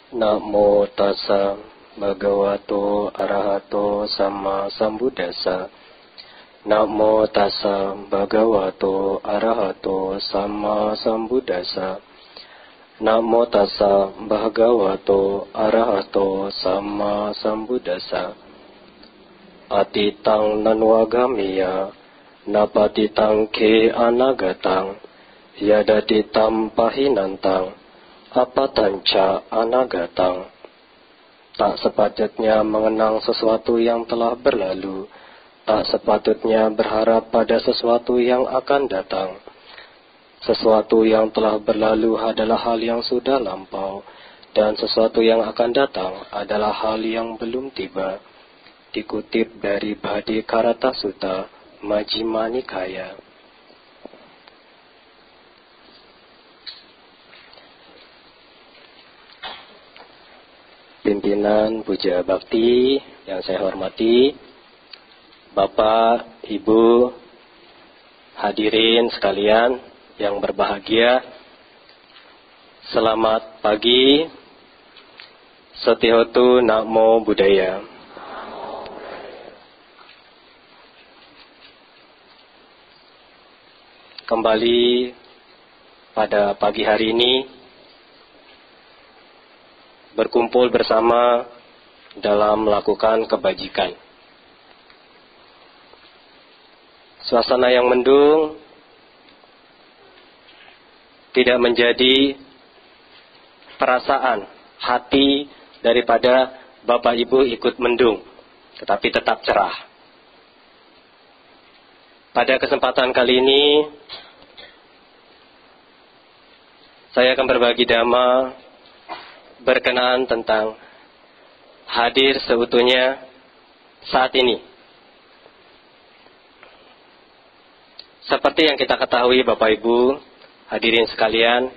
Namo tassa bhagavato arahato sama sambuddhassa. Namo tassa bhagavato arahato sama sambuddhassa. Namo tassa bhagavato arahato sama sambuddhassa. Atitang nanwagamiya napatitang ke anagatang yadatitam pahinantang apatanca anagatang. Tak sepatutnya mengenang sesuatu yang telah berlalu, tak sepatutnya berharap pada sesuatu yang akan datang. Sesuatu yang telah berlalu adalah hal yang sudah lampau, dan sesuatu yang akan datang adalah hal yang belum tiba. Dikutip dari Bhadi Karata Sutta, Majjhima Nikaya. Pimpinan Puja Bakti yang saya hormati, Bapak, Ibu, hadirin sekalian yang berbahagia, selamat pagi, Setihotu Namo Buddhaya. Kembali pada pagi hari ini, berkumpul bersama dalam melakukan kebajikan. Suasana yang mendung tidak menjadi perasaan hati daripada Bapak Ibu ikut mendung, tetapi tetap cerah. Pada kesempatan kali ini, saya akan berbagi dhamma berkenaan tentang hadir seutuhnya saat ini. Seperti yang kita ketahui Bapak Ibu, hadirin sekalian,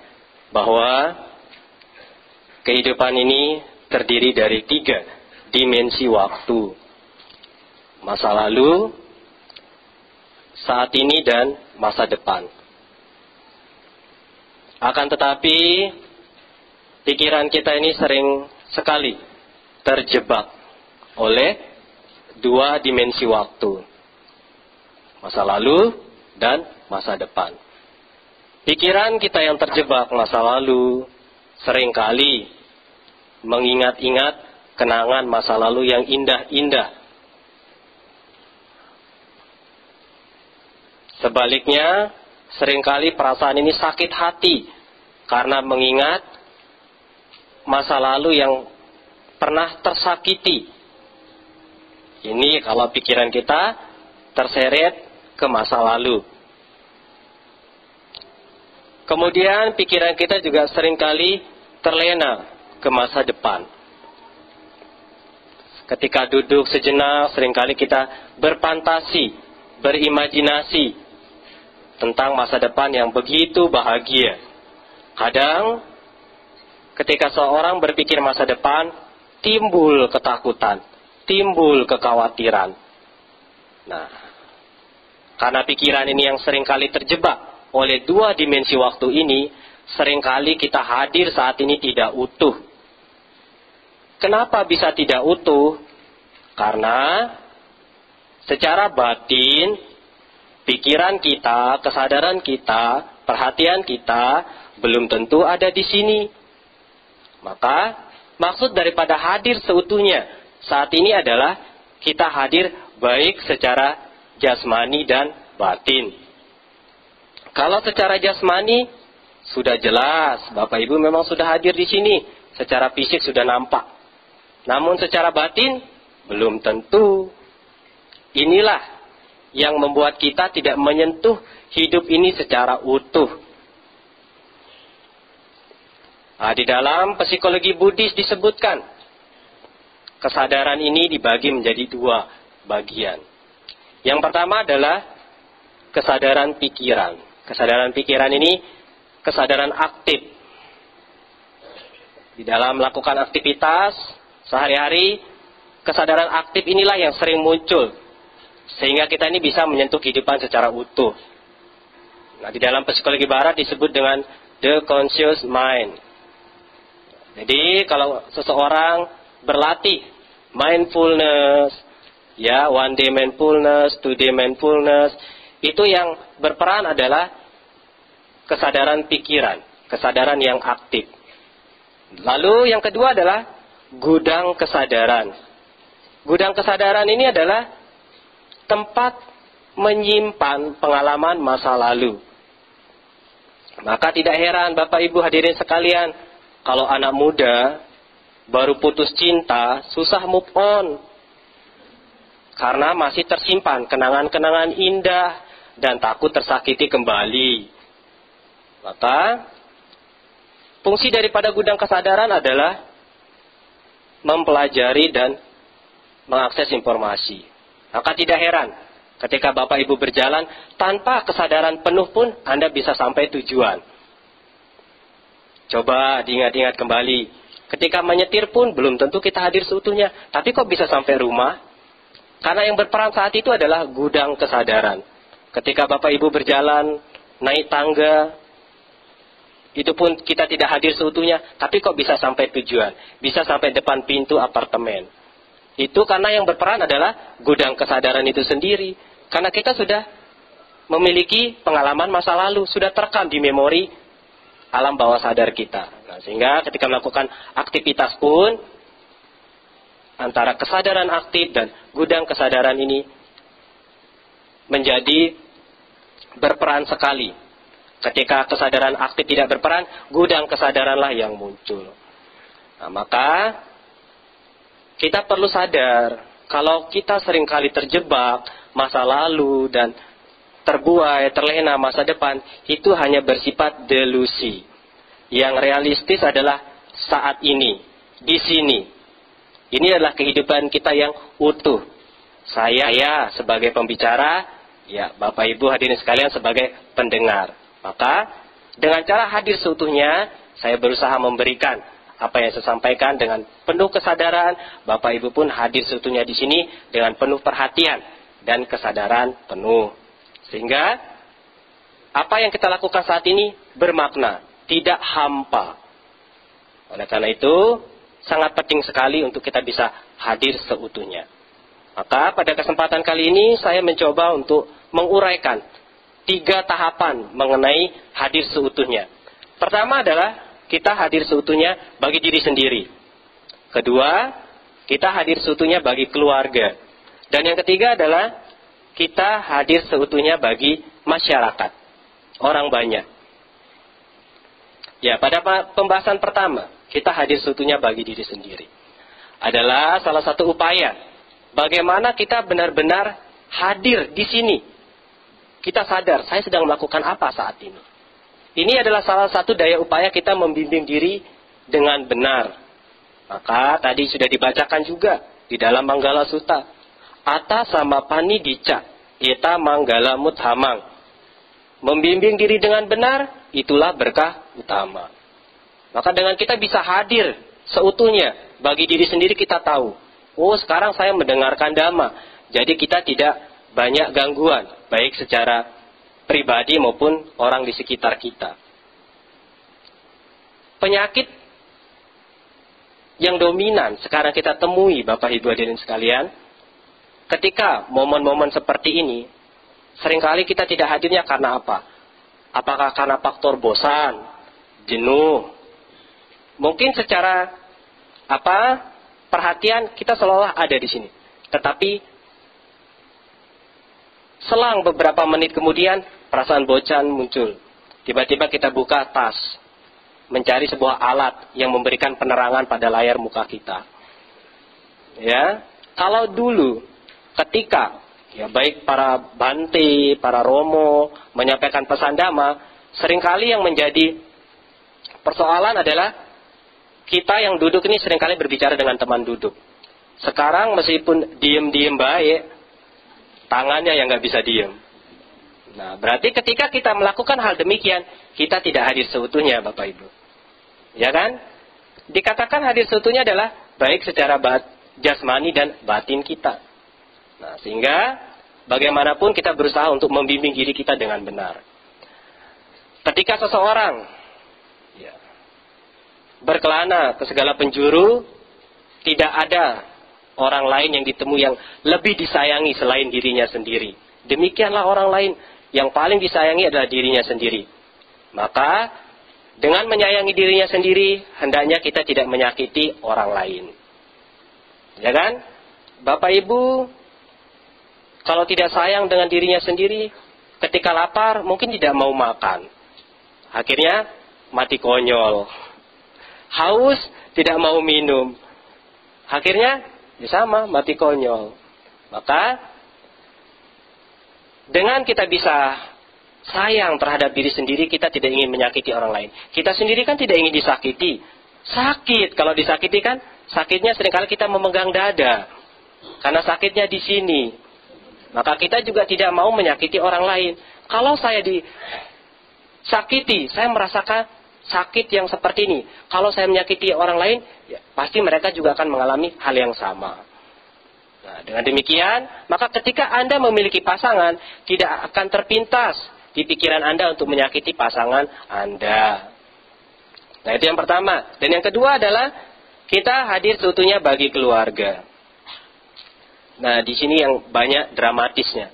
bahwa kehidupan ini terdiri dari 3 dimensi waktu. Masa lalu, saat ini, dan masa depan. Akan tetapi, pikiran kita ini sering sekali terjebak oleh 2 dimensi waktu. Masa lalu dan masa depan. Pikiran kita yang terjebak masa lalu seringkali mengingat-ingat kenangan masa lalu yang indah-indah. Sebaliknya, seringkali perasaan ini sakit hati karena mengingat masa lalu yang pernah tersakiti. Ini kalau pikiran kita terseret ke masa lalu. Kemudian pikiran kita juga seringkali terlena ke masa depan. Ketika duduk sejenak, seringkali kita berfantasi, berimajinasi tentang masa depan yang begitu bahagia. Kadang, ketika seorang berpikir masa depan, timbul ketakutan, timbul kekhawatiran. Nah, karena pikiran ini yang seringkali terjebak oleh 2 dimensi waktu ini, seringkali kita hadir saat ini tidak utuh. Kenapa bisa tidak utuh? Karena secara batin, pikiran kita, kesadaran kita, perhatian kita belum tentu ada di sini. Maka maksud daripada hadir seutuhnya saat ini adalah kita hadir baik secara jasmani dan batin. Kalau secara jasmani sudah jelas, Bapak Ibu memang sudah hadir di sini, secara fisik sudah nampak. Namun secara batin belum tentu. Inilah yang membuat kita tidak menyentuh hidup ini secara utuh. Nah, di dalam psikologi Buddhis disebutkan, kesadaran ini dibagi menjadi 2 bagian. Yang pertama adalah kesadaran pikiran. Kesadaran pikiran ini kesadaran aktif. Di dalam melakukan aktivitas sehari-hari, kesadaran aktif inilah yang sering muncul, sehingga kita ini bisa menyentuh kehidupan secara utuh. Nah, di dalam psikologi barat disebut dengan the conscious mind. Jadi kalau seseorang berlatih mindfulness, ya, one day mindfulness, two day mindfulness, itu yang berperan adalah kesadaran pikiran, kesadaran yang aktif. Lalu yang kedua adalah gudang kesadaran. Gudang kesadaran ini adalah tempat menyimpan pengalaman masa lalu. Maka tidak heran Bapak Ibu hadirin sekalian, kalau anak muda baru putus cinta, susah move on. Karena masih tersimpan kenangan-kenangan indah dan takut tersakiti kembali. Maka fungsi daripada gudang kesadaran adalah mempelajari dan mengakses informasi. Maka tidak heran ketika Bapak Ibu berjalan tanpa kesadaran penuh pun Anda bisa sampai tujuan. Coba diingat-ingat kembali. Ketika menyetir pun belum tentu kita hadir seutuhnya. Tapi kok bisa sampai rumah? Karena yang berperan saat itu adalah gudang kesadaran. Ketika Bapak Ibu berjalan, naik tangga, itu pun kita tidak hadir seutuhnya, tapi kok bisa sampai tujuan, bisa sampai depan pintu apartemen. Itu karena yang berperan adalah gudang kesadaran itu sendiri. Karena kita sudah memiliki pengalaman masa lalu, sudah terekam di memori alam bawah sadar kita. Nah, sehingga ketika melakukan aktivitas pun, antara kesadaran aktif dan gudang kesadaran ini menjadi berperan sekali. Ketika kesadaran aktif tidak berperan, gudang kesadaranlah yang muncul. Nah, maka kita perlu sadar, kalau kita seringkali terjebak masa lalu dan terbuai, terlena masa depan, itu hanya bersifat delusi. Yang realistis adalah saat ini, di sini. Ini adalah kehidupan kita yang utuh. Saya sebagai pembicara, ya Bapak Ibu hadirin sekalian sebagai pendengar. Maka dengan cara hadir seutuhnya, saya berusaha memberikan apa yang saya sampaikan dengan penuh kesadaran. Bapak Ibu pun hadir seutuhnya di sini dengan penuh perhatian dan kesadaran penuh. Sehingga apa yang kita lakukan saat ini bermakna, tidak hampa. Oleh karena itu, sangat penting sekali untuk kita bisa hadir seutuhnya. Maka pada kesempatan kali ini saya mencoba untuk menguraikan 3 tahapan mengenai hadir seutuhnya. Pertama adalah kita hadir seutuhnya bagi diri sendiri. Kedua, kita hadir seutuhnya bagi keluarga. Dan yang ketiga adalah kita hadir seutuhnya bagi masyarakat, orang banyak. Ya, pada pembahasan pertama, kita hadir seutuhnya bagi diri sendiri. Adalah salah satu upaya bagaimana kita benar-benar hadir di sini. Kita sadar, saya sedang melakukan apa saat ini. Ini adalah salah satu daya upaya kita membimbing diri dengan benar. Maka tadi sudah dibacakan juga di dalam Manggala Sutta. Ata sama pani dica, eta manggala muthamang. Membimbing diri dengan benar, itulah berkah utama. Maka dengan kita bisa hadir seutuhnya, bagi diri sendiri kita tahu. Oh, sekarang saya mendengarkan Dhamma. Jadi kita tidak banyak gangguan, baik secara pribadi maupun orang di sekitar kita. Penyakit yang dominan sekarang kita temui, Bapak Ibu hadirin sekalian, ketika momen-momen seperti ini, seringkali kita tidak hadirnya karena apa? Apakah karena faktor bosan, jenuh? Mungkin secara perhatian kita seolah ada di sini. Tetapi selang beberapa menit kemudian, perasaan bosan muncul. Tiba-tiba kita buka tas, mencari sebuah alat yang memberikan penerangan pada layar muka kita. Ya, kalau dulu ketika ya baik para Bante, para Romo menyampaikan pesan Dhamma, seringkali yang menjadi persoalan adalah kita yang duduk ini seringkali berbicara dengan teman duduk. Sekarang meskipun diem-diem baik, tangannya yang nggak bisa diem. Nah, berarti ketika kita melakukan hal demikian, kita tidak hadir seutuhnya, Bapak Ibu. Ya kan? Dikatakan hadir seutuhnya adalah baik secara jasmani dan batin kita. Nah, sehingga bagaimanapun kita berusaha untuk membimbing diri kita dengan benar. Ketika seseorang berkelana ke segala penjuru, tidak ada orang lain yang ditemui yang lebih disayangi selain dirinya sendiri. Demikianlah orang lain, yang paling disayangi adalah dirinya sendiri. Maka dengan menyayangi dirinya sendiri, hendaknya kita tidak menyakiti orang lain. Ya kan? Bapak Ibu, kalau tidak sayang dengan dirinya sendiri, ketika lapar mungkin tidak mau makan. Akhirnya mati konyol. Haus tidak mau minum. Akhirnya ya sama, mati konyol. Maka dengan kita bisa sayang terhadap diri sendiri, kita tidak ingin menyakiti orang lain. Kita sendiri kan tidak ingin disakiti. Sakit, kalau disakiti kan, sakitnya seringkali kita memegang dada. Karena sakitnya di sini. Maka kita juga tidak mau menyakiti orang lain. Kalau saya disakiti, saya merasakan sakit yang seperti ini. Kalau saya menyakiti orang lain, ya, pasti mereka juga akan mengalami hal yang sama. Nah, dengan demikian, maka ketika Anda memiliki pasangan, tidak akan terpintas di pikiran Anda untuk menyakiti pasangan Anda. Nah, itu yang pertama. Dan yang kedua adalah kita hadir seutuhnya bagi keluarga. Nah, di sini yang banyak dramatisnya.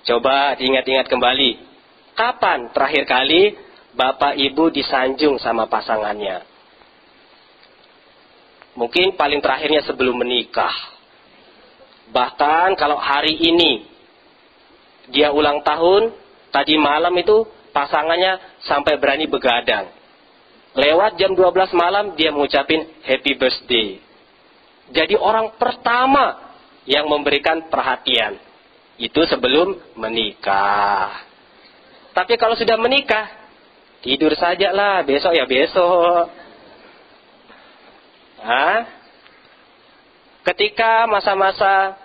Coba diingat-ingat kembali. Kapan terakhir kali Bapak Ibu disanjung sama pasangannya? Mungkin paling terakhirnya sebelum menikah. Bahkan kalau hari ini dia ulang tahun, tadi malam itu pasangannya sampai berani begadang. Lewat jam 12 malam dia mengucapin happy birthday. Jadi orang pertama yang memberikan perhatian itu sebelum menikah. Tapi kalau sudah menikah, tidur saja lah, besok ya besok. Ketika masa-masa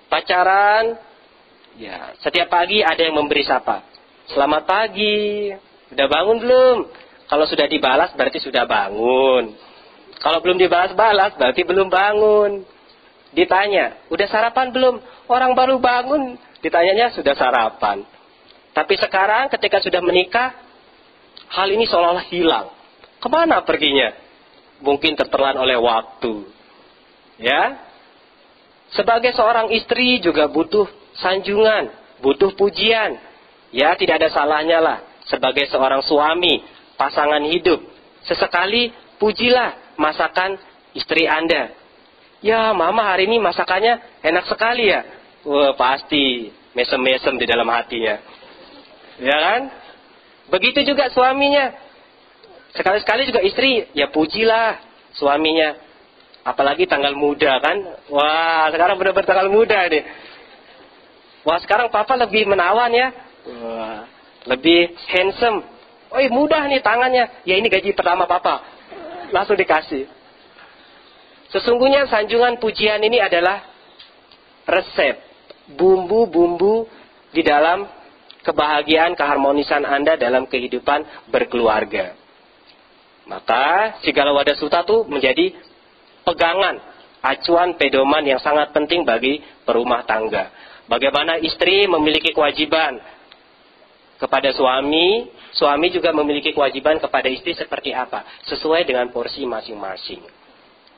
pacaran, ya setiap pagi ada yang memberi sapa. Selamat pagi, udah bangun belum? Kalau sudah dibalas berarti sudah bangun. Kalau belum dibalas-balas berarti belum bangun. Ditanya, udah sarapan belum? Orang baru bangun, ditanyanya sudah sarapan. Tapi sekarang ketika sudah menikah, hal ini seolah-olah hilang. Kemana perginya? Mungkin tertelan oleh waktu. Ya, sebagai seorang istri juga butuh sanjungan, butuh pujian. Ya, tidak ada salahnya lah. Sebagai seorang suami, pasangan hidup, sesekali pujilah masakan istri Anda. Ya, mama hari ini masakannya enak sekali ya. Wah, pasti mesem-mesem di dalam hatinya. Ya kan? Begitu juga suaminya. Sekali-sekali juga istri, ya pujilah suaminya. Apalagi tanggal muda kan. Wah, sekarang benar-benar tanggal muda nih. Wah, sekarang papa lebih menawan ya. Wah, lebih handsome. Oh, mudah nih tangannya. Ya, ini gaji pertama papa. Langsung dikasih. Sesungguhnya sanjungan pujian ini adalah resep, bumbu-bumbu di dalam kebahagiaan, keharmonisan Anda dalam kehidupan berkeluarga. Maka segala wadah suta itu menjadi pegangan, acuan, pedoman yang sangat penting bagi perumah tangga. Bagaimana istri memiliki kewajiban kepada suami, suami juga memiliki kewajiban kepada istri seperti apa? Sesuai dengan porsi masing-masing.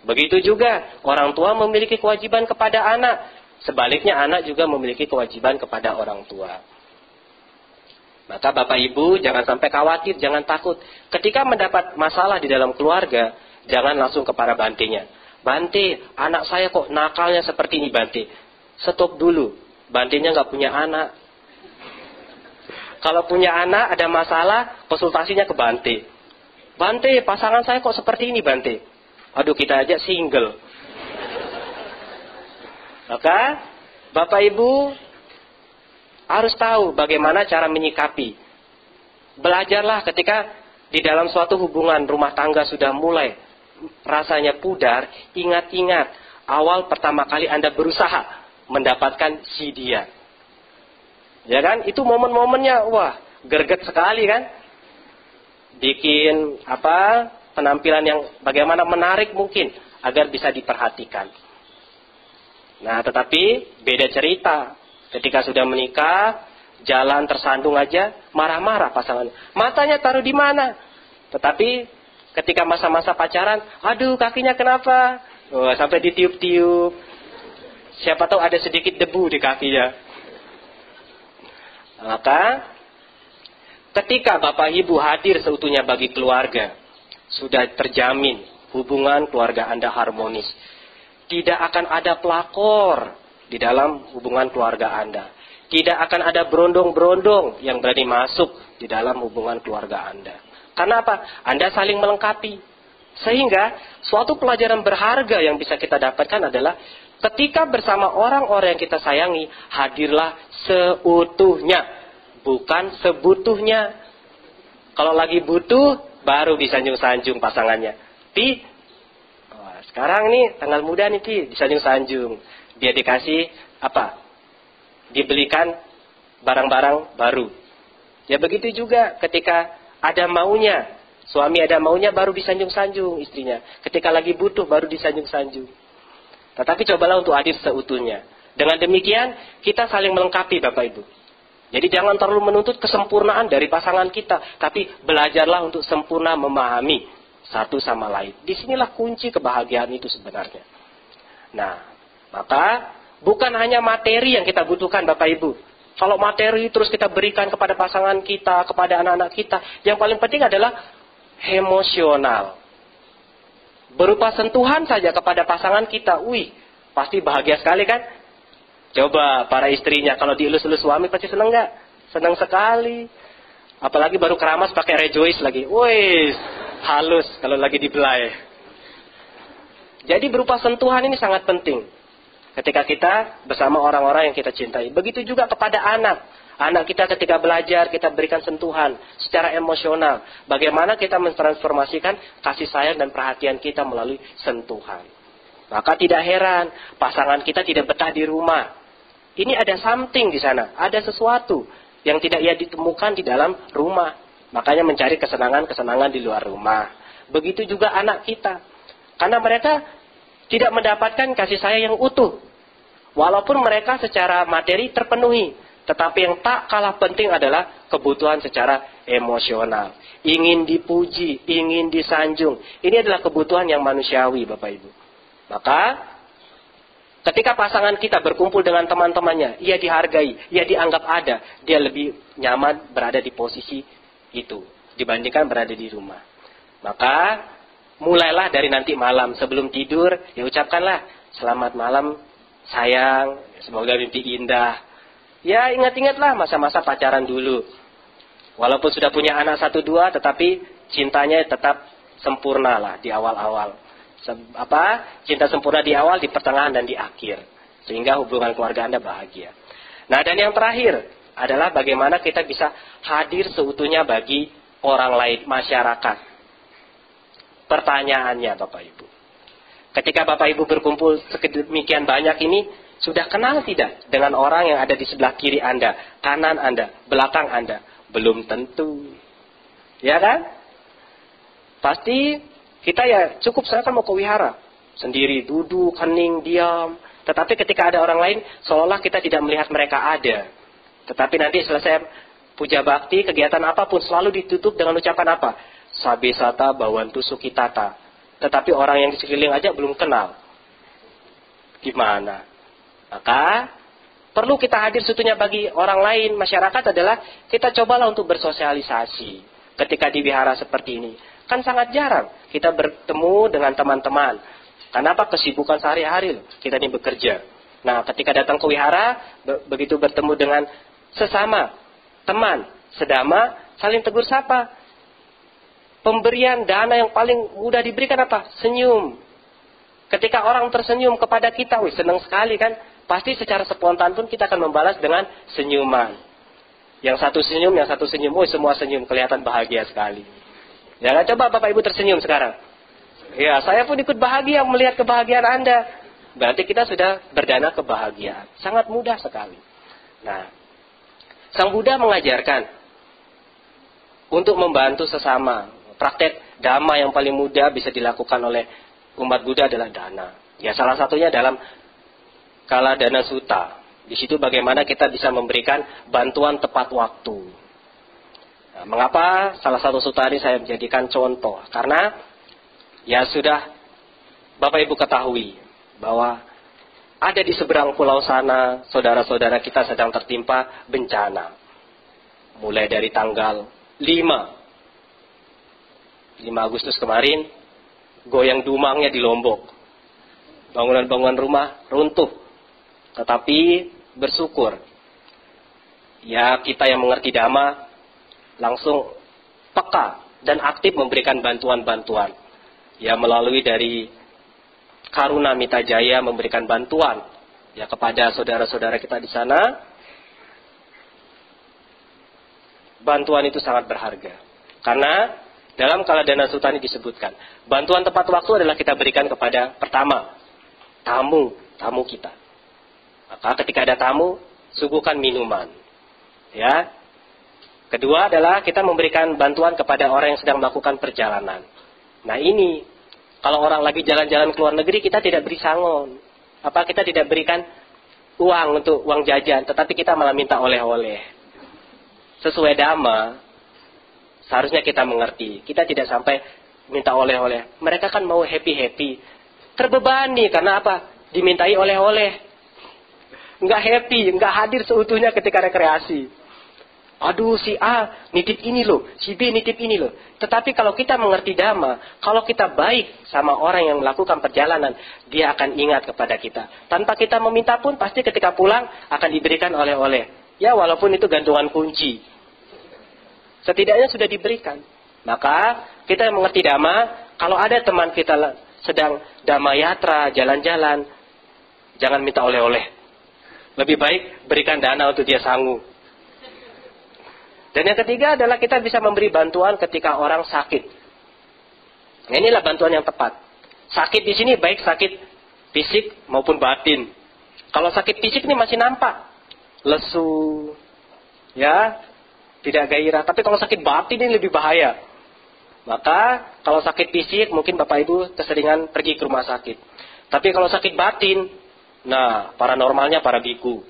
Begitu juga orang tua memiliki kewajiban kepada anak. Sebaliknya anak juga memiliki kewajiban kepada orang tua. Maka Bapak Ibu jangan sampai khawatir, jangan takut. Ketika mendapat masalah di dalam keluarga, jangan langsung ke para bantenya. Bante, anak saya kok nakalnya seperti ini Bante. Stop dulu, bantenya nggak punya anak. Kalau punya anak ada masalah, konsultasinya ke Bante. Bante, pasangan saya kok seperti ini Bante. Aduh, kita aja single. Maka Bapak Ibu harus tahu bagaimana cara menyikapi. Belajarlah ketika di dalam suatu hubungan rumah tangga sudah mulai rasanya pudar, ingat-ingat awal pertama kali Anda berusaha mendapatkan si dia. Ya kan? Itu momen-momennya wah, greget sekali kan? Bikin penampilan yang bagaimana menarik mungkin agar bisa diperhatikan. Nah, tetapi beda cerita. Ketika sudah menikah, jalan tersandung aja, marah-marah pasangan. Matanya taruh di mana? Tetapi Ketika masa-masa pacaran, aduh kakinya kenapa? Oh, sampai ditiup-tiup. Siapa tahu ada sedikit debu di kakinya. Maka ketika Bapak Ibu hadir seutuhnya bagi keluarga, sudah terjamin hubungan keluarga Anda harmonis. Tidak akan ada pelakor di dalam hubungan keluarga Anda. Tidak akan ada berondong-berondong yang berani masuk di dalam hubungan keluarga Anda. Karena apa? Anda saling melengkapi. Sehingga suatu pelajaran berharga yang bisa kita dapatkan adalah ketika bersama orang-orang yang kita sayangi, hadirlah seutuhnya, bukan sebutuhnya. Kalau lagi butuh, baru disanjung-sanjung pasangannya. Pi, sekarang nih tanggal muda nih Pi, disanjung-sanjung. Dia dikasih apa? Dibelikan barang-barang baru. Ya begitu juga ketika ada maunya, suami ada maunya baru disanjung-sanjung istrinya. Ketika lagi butuh baru disanjung-sanjung. Tetapi cobalah untuk hadir seutuhnya. Dengan demikian kita saling melengkapi Bapak Ibu. Jadi jangan terlalu menuntut kesempurnaan dari pasangan kita, tapi belajarlah untuk sempurna memahami satu sama lain. Disinilah kunci kebahagiaan itu sebenarnya. Nah, maka bukan hanya materi yang kita butuhkan Bapak Ibu. Kalau materi terus kita berikan kepada pasangan kita, kepada anak-anak kita, yang paling penting adalah emosional. Berupa sentuhan saja kepada pasangan kita, wih, pasti bahagia sekali kan? Coba para istrinya, kalau dielus-elus suami pasti senang nggak? Senang sekali. Apalagi baru keramas pakai rejoice lagi, wih, halus kalau lagi dibelai. Jadi berupa sentuhan ini sangat penting. Ketika kita bersama orang-orang yang kita cintai. Begitu juga kepada anak. Anak kita ketika belajar, kita berikan sentuhan secara emosional. Bagaimana kita mentransformasikan kasih sayang dan perhatian kita melalui sentuhan. Maka tidak heran, pasangan kita tidak betah di rumah. Ini ada something di sana. Ada sesuatu yang tidak ia ditemukan di dalam rumah. Makanya mencari kesenangan-kesenangan di luar rumah. Begitu juga anak kita. Karena mereka tidak mendapatkan kasih sayang yang utuh. Walaupun mereka secara materi terpenuhi. Tetapi yang tak kalah penting adalah kebutuhan secara emosional. Ingin dipuji, ingin disanjung. Ini adalah kebutuhan yang manusiawi Bapak Ibu. Maka ketika pasangan kita berkumpul dengan teman-temannya, ia dihargai, ia dianggap ada. Dia lebih nyaman berada di posisi itu dibandingkan berada di rumah. Maka mulailah dari nanti malam sebelum tidur, ya ucapkanlah selamat malam sayang, semoga mimpi indah. Ya ingat-ingatlah masa-masa pacaran dulu. Walaupun sudah punya anak 1-2, tetapi cintanya tetap sempurna lah di awal-awal. Cinta sempurna di awal, di pertengahan dan di akhir, sehingga hubungan keluarga Anda bahagia. Nah dan yang terakhir adalah bagaimana kita bisa hadir seutuhnya bagi orang lain, masyarakat. Pertanyaannya Bapak Ibu, ketika Bapak Ibu berkumpul sedemikian banyak ini, sudah kenal tidak dengan orang yang ada di sebelah kiri Anda, kanan Anda, belakang Anda? Belum tentu. Ya kan? Pasti kita ya cukup saya kan mau ke wihara, sendiri, duduk, hening, diam. Tetapi ketika ada orang lain, seolah kita tidak melihat mereka ada. Tetapi nanti selesai puja bakti, kegiatan apapun selalu ditutup dengan ucapan apa? Sabesata bawantu sukitata. Tetapi orang yang di sekeliling aja belum kenal. Gimana? Maka perlu kita hadir seutuhnya bagi orang lain. Masyarakat adalah kita cobalah untuk bersosialisasi ketika di wihara seperti ini. Kan sangat jarang kita bertemu dengan teman-teman. Karena apa? Kesibukan sehari-hari loh. Kita ini bekerja. Nah ketika datang ke wihara, begitu bertemu dengan sesama teman, sedama, saling tegur sapa. Pemberian dana yang paling mudah diberikan apa? Senyum. Ketika orang tersenyum kepada kita, wih senang sekali kan? Pasti secara spontan pun kita akan membalas dengan senyuman. Yang satu senyum, wih semua senyum, kelihatan bahagia sekali. Jangan coba Bapak Ibu tersenyum sekarang. Ya, saya pun ikut bahagia melihat kebahagiaan Anda. Berarti kita sudah berdana kebahagiaan. Sangat mudah sekali. Nah, Sang Buddha mengajarkan untuk membantu sesama. Praktek dhamma yang paling mudah bisa dilakukan oleh umat Buddha adalah dana. Ya salah satunya dalam Kala Dana Sutta. Di situ bagaimana kita bisa memberikan bantuan tepat waktu. Nah, mengapa salah satu sutani saya menjadikan contoh? Karena ya sudah Bapak Ibu ketahui bahwa ada di seberang pulau sana saudara-saudara kita sedang tertimpa bencana. Mulai dari tanggal 5 Agustus kemarin, goyang dumangnya di Lombok. Bangunan-bangunan rumah runtuh. Tetapi bersyukur, ya kita yang mengerti Dhamma langsung peka dan aktif memberikan bantuan-bantuan. Ya melalui dari Karuna Mita Jaya memberikan bantuan ya kepada saudara-saudara kita di sana. Bantuan itu sangat berharga. Karena dalam Kaladana Sutta ini disebutkan, bantuan tepat waktu adalah kita berikan kepada pertama, tamu kita. Maka ketika ada tamu, suguhkan minuman. Ya. Kedua adalah kita memberikan bantuan kepada orang yang sedang melakukan perjalanan. Nah ini, kalau orang lagi jalan-jalan ke luar negeri, kita tidak beri sangon. Kita tidak berikan uang untuk uang jajan, tetapi kita malah minta oleh-oleh. Sesuai Dhamma, seharusnya kita mengerti. Kita tidak sampai minta oleh-oleh. Mereka kan mau happy-happy. Terbebani karena apa? Dimintai oleh-oleh. Nggak happy, nggak hadir seutuhnya ketika rekreasi. Aduh si A nitip ini loh, si B nitip ini loh. Tetapi kalau kita mengerti Dhamma, kalau kita baik sama orang yang melakukan perjalanan, dia akan ingat kepada kita. Tanpa kita meminta pun pasti ketika pulang akan diberikan oleh-oleh. Ya walaupun itu gantungan kunci. Setidaknya sudah diberikan. Maka kita yang mengerti Dhamma, kalau ada teman kita sedang Dhamma Yatra, jalan-jalan, jangan minta oleh-oleh. Lebih baik berikan dana untuk dia sanggup. Dan yang ketiga adalah kita bisa memberi bantuan ketika orang sakit. Nah, inilah bantuan yang tepat. Sakit di sini baik sakit fisik maupun batin. Kalau sakit fisik ini masih nampak, lesu, ya, tidak gairah. Tapi kalau sakit batin ini lebih bahaya. Maka kalau sakit fisik mungkin Bapak Ibu keseringan pergi ke rumah sakit. Tapi kalau sakit batin, nah paranormalnya para biku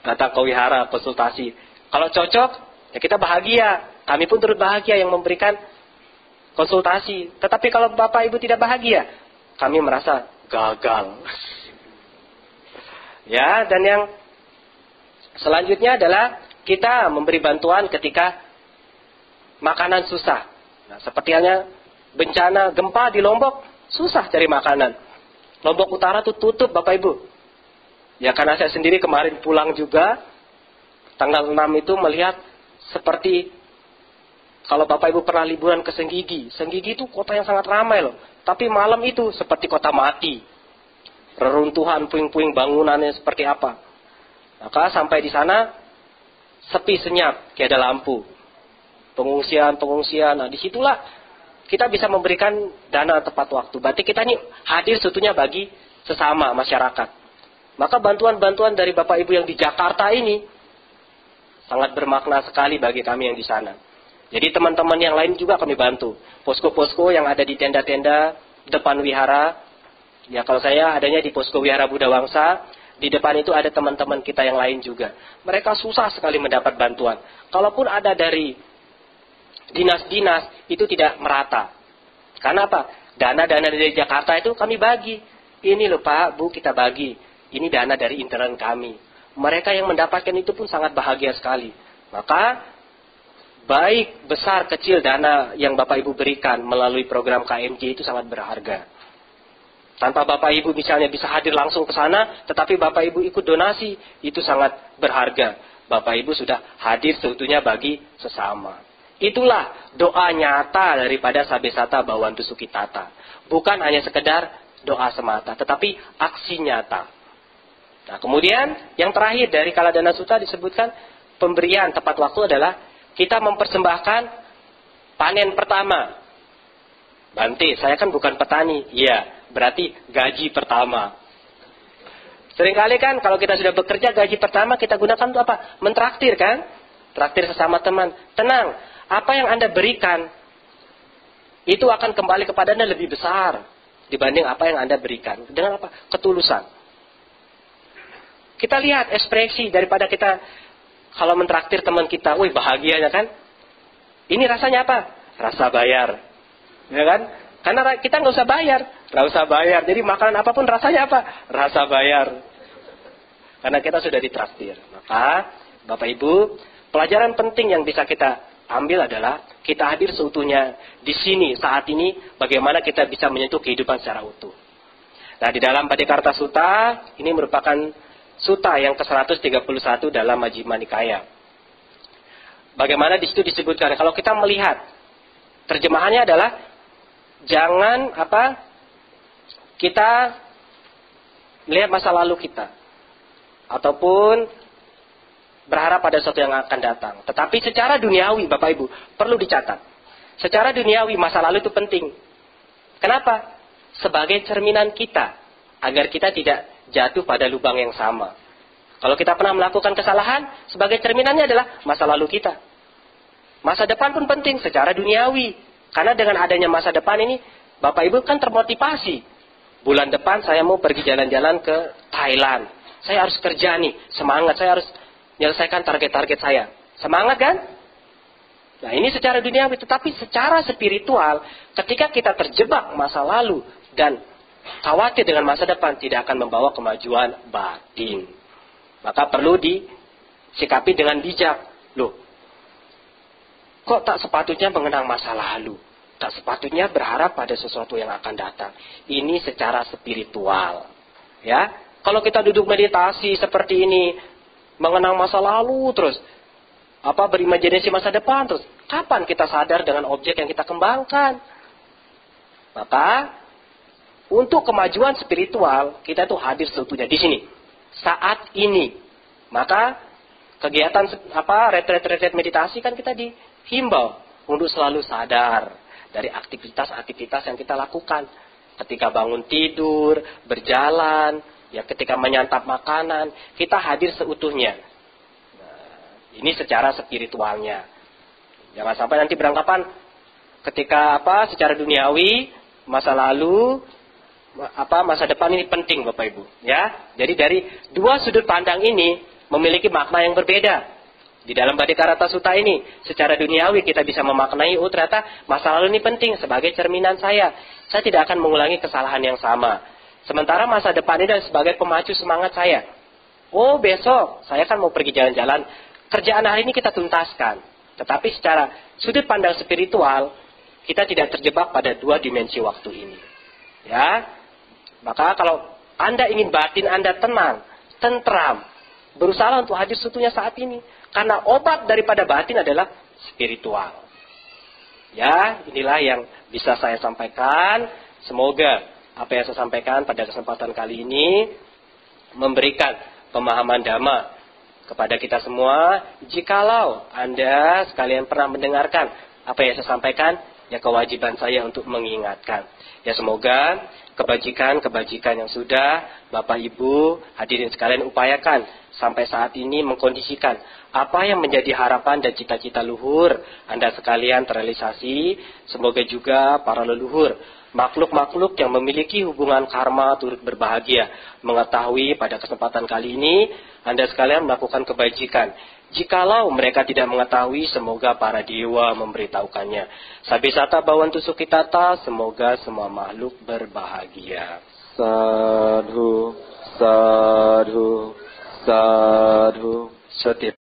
datang ke wihara konsultasi. Kalau cocok, ya kita bahagia. Kami pun turut bahagia yang memberikan konsultasi. Tetapi kalau Bapak Ibu tidak bahagia, kami merasa gagal. Ya, dan yang selanjutnya adalah kita memberi bantuan ketika makanan susah. Nah, seperti halnya bencana gempa di Lombok, susah cari makanan. Lombok Utara tuh tutup Bapak Ibu. Ya karena saya sendiri kemarin pulang juga, tanggal 6 itu melihat seperti kalau Bapak Ibu pernah liburan ke Senggigi. Senggigi itu kota yang sangat ramai loh. Tapi malam itu seperti kota mati. Reruntuhan, puing-puing bangunannya seperti apa. Maka sampai di sana sepi senyap, tiada lampu. Pengungsian. Nah disitulah kita bisa memberikan dana tepat waktu. Berarti kita ini hadir seutuhnya bagi sesama masyarakat. Maka bantuan-bantuan dari Bapak Ibu yang di Jakarta ini sangat bermakna sekali bagi kami yang di sana. Jadi teman-teman yang lain juga kami bantu. Posko-posko yang ada di tenda-tenda depan wihara. Ya kalau saya adanya di posko wihara Buddha Wangsa. Di depan itu ada teman-teman kita yang lain juga. Mereka susah sekali mendapat bantuan. Kalaupun ada dari dinas-dinas itu tidak merata. Karena apa? Dana-dana dari Jakarta itu kami bagi. Ini loh Pak, Bu kita bagi. Ini dana dari intern kami. Mereka yang mendapatkan itu pun sangat bahagia sekali. Maka baik besar kecil dana yang Bapak Ibu berikan melalui program KMJ itu sangat berharga. Tanpa Bapak Ibu misalnya bisa hadir langsung ke sana, tetapi Bapak Ibu ikut donasi, itu sangat berharga. Bapak Ibu sudah hadir seutuhnya bagi sesama. Itulah doa nyata daripada Sabesata Bhawantu Sukhitata. Bukan hanya sekedar doa semata, tetapi aksi nyata. Nah, kemudian yang terakhir dari Kaladana Sutta disebutkan pemberian tepat waktu adalah kita mempersembahkan panen pertama. Bante, saya kan bukan petani. Iya, berarti gaji pertama. Seringkali kan kalau kita sudah bekerja gaji pertama kita gunakan untuk apa? Mentraktir kan? Traktir sesama teman. Tenang, apa yang Anda berikan itu akan kembali kepada Anda lebih besar dibanding apa yang Anda berikan. Dengan apa? Ketulusan. Kita lihat ekspresi daripada kita kalau mentraktir teman kita, wih bahagianya kan? Ini rasanya apa? Rasa bayar. Ya kan? Karena kita nggak usah bayar. Nggak usah bayar. Jadi makanan apapun rasanya apa? Rasa bayar. Karena kita sudah ditraktir. Maka, Bapak Ibu, pelajaran penting yang bisa kita ambil adalah kita hadir seutuhnya di sini, saat ini, bagaimana kita bisa menyentuh kehidupan secara utuh. Nah, di dalam Padikarta Sutta, ini merupakan sutta yang ke-131 dalam Majjhima Nikaya. Bagaimana di situ disebutkan, kalau kita melihat, terjemahannya adalah, jangan kita melihat masa lalu kita. Ataupun berharap pada sesuatu yang akan datang. Tetapi secara duniawi, Bapak Ibu, perlu dicatat. Secara duniawi, masa lalu itu penting. Kenapa? Sebagai cerminan kita, agar kita tidak jatuh pada lubang yang sama. Kalau kita pernah melakukan kesalahan, sebagai cerminannya adalah masa lalu kita. Masa depan pun penting secara duniawi. Karena dengan adanya masa depan ini, Bapak Ibu kan termotivasi. Bulan depan saya mau pergi jalan-jalan ke Thailand. Saya harus kerja nih, semangat, saya harus menyelesaikan target-target saya. Semangat kan? Nah, ini secara duniawi, tetapi secara spiritual, ketika kita terjebak masa lalu dan khawatir dengan masa depan, tidak akan membawa kemajuan batin. Maka perlu disikapi dengan bijak. Loh, kok tak sepatutnya mengenang masa lalu? Tak sepatutnya berharap pada sesuatu yang akan datang. Ini secara spiritual. Ya, kalau kita duduk meditasi seperti ini, mengenang masa lalu terus, berimajinasi masa depan terus, kapan kita sadar dengan objek yang kita kembangkan? Maka untuk kemajuan spiritual, kita tuh hadir seutuhnya di sini, saat ini. Maka kegiatan retret meditasi kan kita dihimbau untuk selalu sadar dari aktivitas-aktivitas yang kita lakukan. Ketika bangun tidur, berjalan, ya ketika menyantap makanan, kita hadir seutuhnya. Nah, ini secara spiritualnya. Jangan sampai nanti beranggapan ketika secara duniawi, masa lalu, masa depan ini penting, Bapak Ibu. Ya, jadi dari dua sudut pandang ini memiliki makna yang berbeda. Di dalam Padikarta Sutta ini, secara duniawi kita bisa memaknai, oh ternyata masa lalu ini penting sebagai cerminan saya. Saya tidak akan mengulangi kesalahan yang sama. Sementara masa depan ini adalah sebagai pemacu semangat saya. Oh besok saya kan mau pergi jalan-jalan. Kerjaan hari ini kita tuntaskan. Tetapi secara sudut pandang spiritual, kita tidak terjebak pada dua dimensi waktu ini. Ya, maka kalau Anda ingin batin Anda tenang, tentram, berusaha untuk hadir seutuhnya saat ini. Karena obat daripada batin adalah spiritual. Ya, inilah yang bisa saya sampaikan. Semoga apa yang saya sampaikan pada kesempatan kali ini memberikan pemahaman Dhamma kepada kita semua. Jikalau Anda sekalian pernah mendengarkan apa yang saya sampaikan, ya kewajiban saya untuk mengingatkan. Ya semoga kebajikan-kebajikan yang sudah Bapak Ibu hadirin sekalian upayakan sampai saat ini mengkondisikan apa yang menjadi harapan dan cita-cita luhur Anda sekalian terrealisasi. Semoga juga para leluhur, makhluk-makhluk yang memiliki hubungan karma turut berbahagia mengetahui pada kesempatan kali ini Anda sekalian melakukan kebajikan. Jikalau mereka tidak mengetahui, semoga para dewa memberitahukannya. Sabisata bawantu sukitata, semoga semua makhluk berbahagia. Sadhu, sadhu, sadhu. Setir.